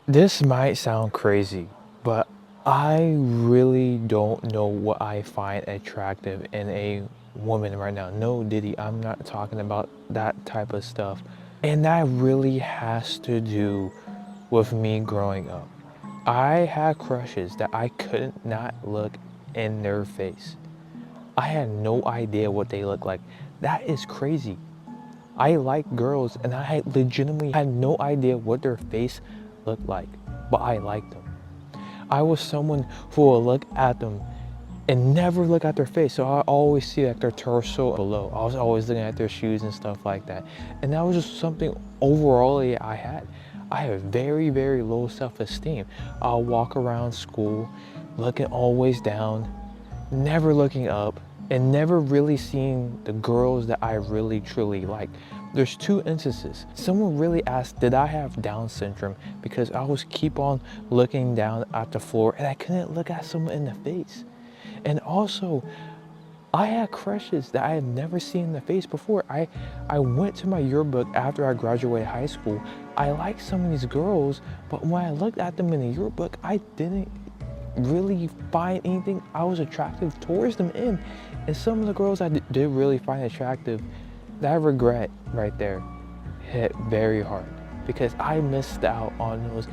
This might sound crazy, but I really don't know what I find attractive in a woman right now. No, Diddy, I'm not talking about that type of stuff. And that really has to do with me growing up. I had crushes that I couldn't not look in their face. I had no idea what they looked like. That is crazy. I like girls and I had legitimately had no idea what their face looked like, but I liked them. I was someone who will look at them and never look at their face. So I always see like their torso below. I was always looking at their shoes and stuff like that. And that was just something overall I had. I have very, very low self-esteem. I'll walk around school looking always down, never looking up, and never really seeing the girls that I really truly like. There's two instances. Someone really asked, did I have Down syndrome? Because I was keep on looking down at the floor and I couldn't look at someone in the face. And also, I had crushes that I had never seen in the face before. I went to my yearbook after I graduated high school. I liked some of these girls, but when I looked at them in the yearbook, I didn't really find anything I was attractive towards them in. And some of the girls I did really find attractive, that regret right there hit very hard because I missed out on those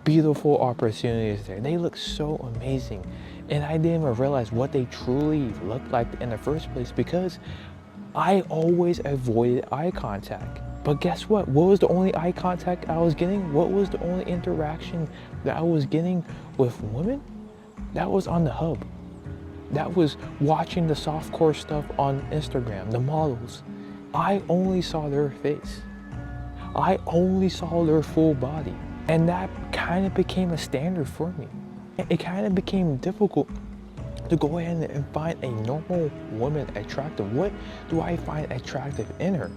beautiful opportunities there. They look so amazing. And I didn't even realize what they truly looked like in the first place because I always avoided eye contact. But guess what? What was the only eye contact I was getting? What was the only interaction that I was getting with women? That was on the hub. That was watching the softcore stuff on Instagram, the models. I only saw their face. I only saw their full body. And that kind of became a standard for me. It kind of became difficult to go ahead and find a normal woman attractive. What do I find attractive in her?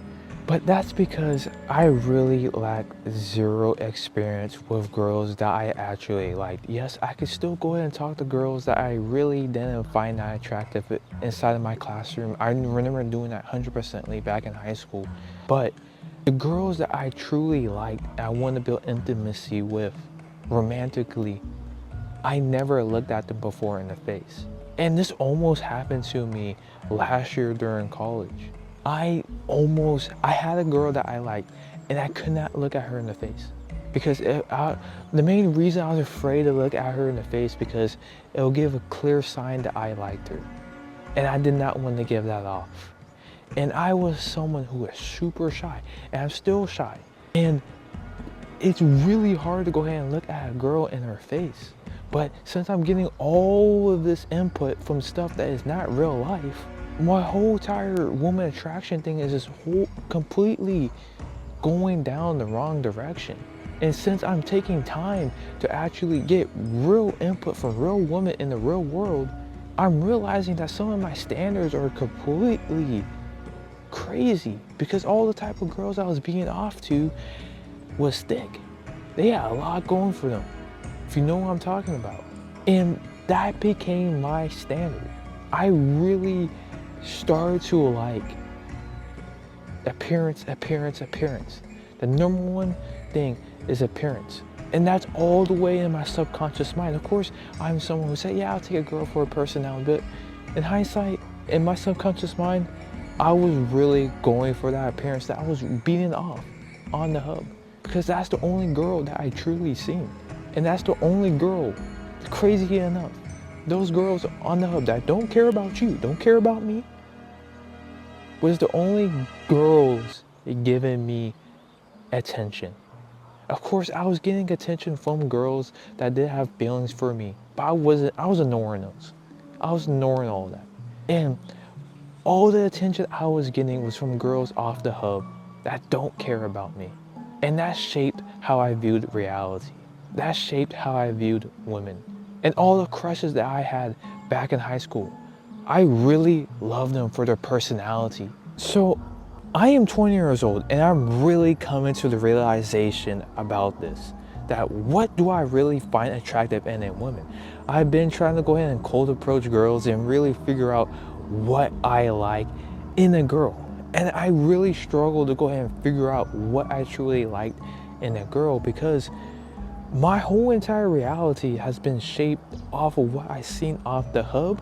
But that's because I really lack zero experience with girls that I actually liked. Yes, I could still go ahead and talk to girls that I really didn't find that attractive inside of my classroom. I remember doing that 100% back in high school. But the girls that I truly liked, I wanted to build intimacy with romantically, I never looked at them before in the face. And this almost happened to me last year during college. I had a girl that I liked and I could not look at her in the face. Because the main reason I was afraid to look at her in the face because it'll give a clear sign that I liked her. And I did not want to give that off. And I was someone who was super shy and I'm still shy. And it's really hard to go ahead and look at a girl in her face. But since I'm getting all of this input from stuff that is not real life, my whole entire woman attraction thing is just completely going down the wrong direction. And since I'm taking time to actually get real input from real women in the real world, I'm realizing that some of my standards are completely crazy because all the type of girls I was being off to was thick. They had a lot going for them, if you know what I'm talking about. And that became my standard. I really started to like appearance. The number one thing is appearance. And that's all the way in my subconscious mind. Of course, I'm someone who said, yeah, I'll take a girl for her personality. But in hindsight, in my subconscious mind, I was really going for that appearance that I was beating off on the hub. Because that's the only girl that I truly seen. And that's the only girl, crazy enough, those girls on the hub that don't care about you, don't care about me, was the only girls giving me attention. Of course, I was getting attention from girls that did have feelings for me, but I was ignoring those. I was ignoring all of that. And all the attention I was getting was from girls off the hub that don't care about me. And that shaped how I viewed reality. That shaped how I viewed women. And all the crushes that I had back in high school, I really loved them for their personality. So I am 20 years old and I'm really coming to the realization about this, that what do I really find attractive in a woman? I've been trying to go ahead and cold approach girls and really figure out what I like in a girl. And I really struggle to go ahead and figure out what I truly liked in a girl because My whole entire reality has been shaped off of what I seen off the hub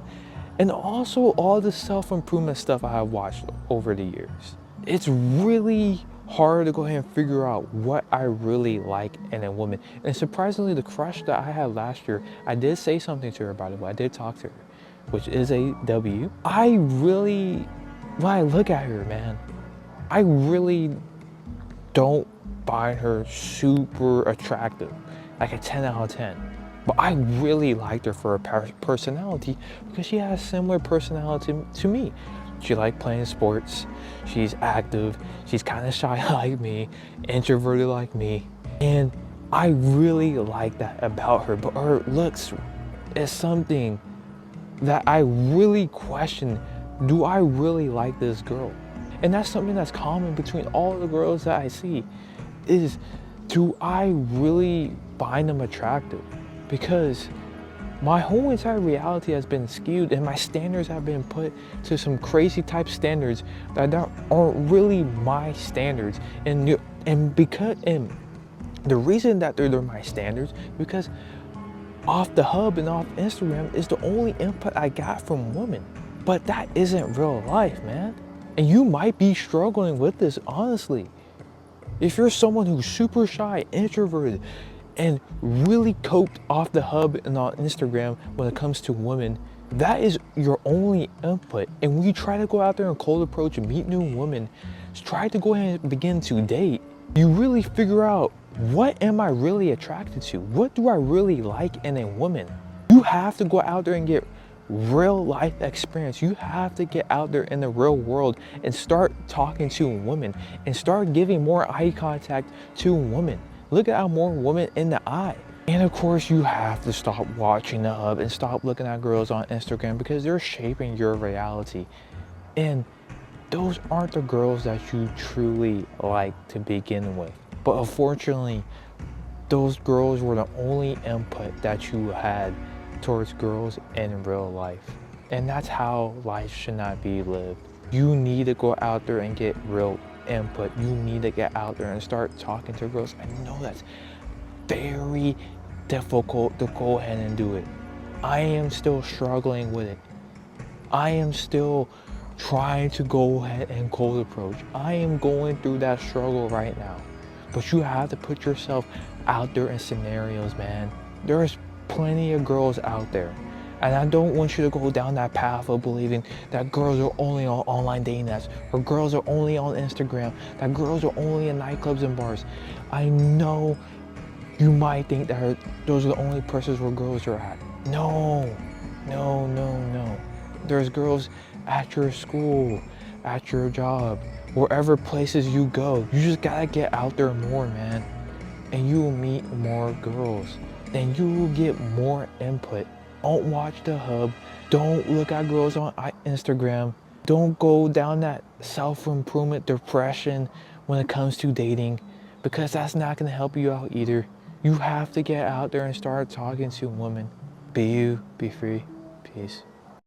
and also all the self-improvement stuff I have watched over the years. It's really hard to go ahead and figure out what I really like in a woman. And surprisingly, the crush that I had last year, I did say something to her about it, but I did talk to her, which is a W. I really, when I look at her, man, I really don't find her super attractive, like a 10 out of 10. But I really liked her for her personality because she has a similar personality to me. She likes playing sports, she's active, she's kind of shy like me, introverted like me. And I really like that about her, but her looks is something that I really question, do I really like this girl? And that's something that's common between all the girls that I see is, do I really find them attractive? Because my whole entire reality has been skewed and my standards have been put to some crazy type standards that aren't really my standards. And because the reason that they're my standards, because off the hub and off Instagram is the only input I got from women. But that isn't real life, man. And you might be struggling with this, honestly. If you're someone who's super shy, introverted, and really coped off the hub and on Instagram when it comes to women, that is your only input. And when you try to go out there and cold approach and meet new women, try to go ahead and begin to date, you really figure out, what am I really attracted to? What do I really like in a woman? You have to go out there and get real life experience. You have to get out there in the real world and start talking to women and start giving more eye contact to women. Look at more women in the eye. And of course, you have to stop watching the hub and stop looking at girls on Instagram because they're shaping your reality. And those aren't the girls that you truly like to begin with. But unfortunately, those girls were the only input that you had towards girls in real life. And that's how life should not be lived. You need to go out there and get real input. You need to get out there and start talking to girls. I know that's very difficult to go ahead and do it. I am still struggling with it. I am still trying to go ahead and cold approach. I am going through that struggle right now. But you have to put yourself out there in scenarios, man. There's plenty of girls out there. And I don't want you to go down that path of believing that girls are only on online dating apps, or girls are only on Instagram, that girls are only in nightclubs and bars. I know you might think that those are the only places where girls are at. No, no, no, no. There's girls at your school, at your job, wherever places you go. You just gotta get out there more, man. And you will meet more girls. Then you will get more input. Don't watch the hub. Don't look at girls on Instagram. Don't go down that self-improvement depression when it comes to dating, because that's not gonna help you out either. You have to get out there and start talking to women. Be you, be free. Peace.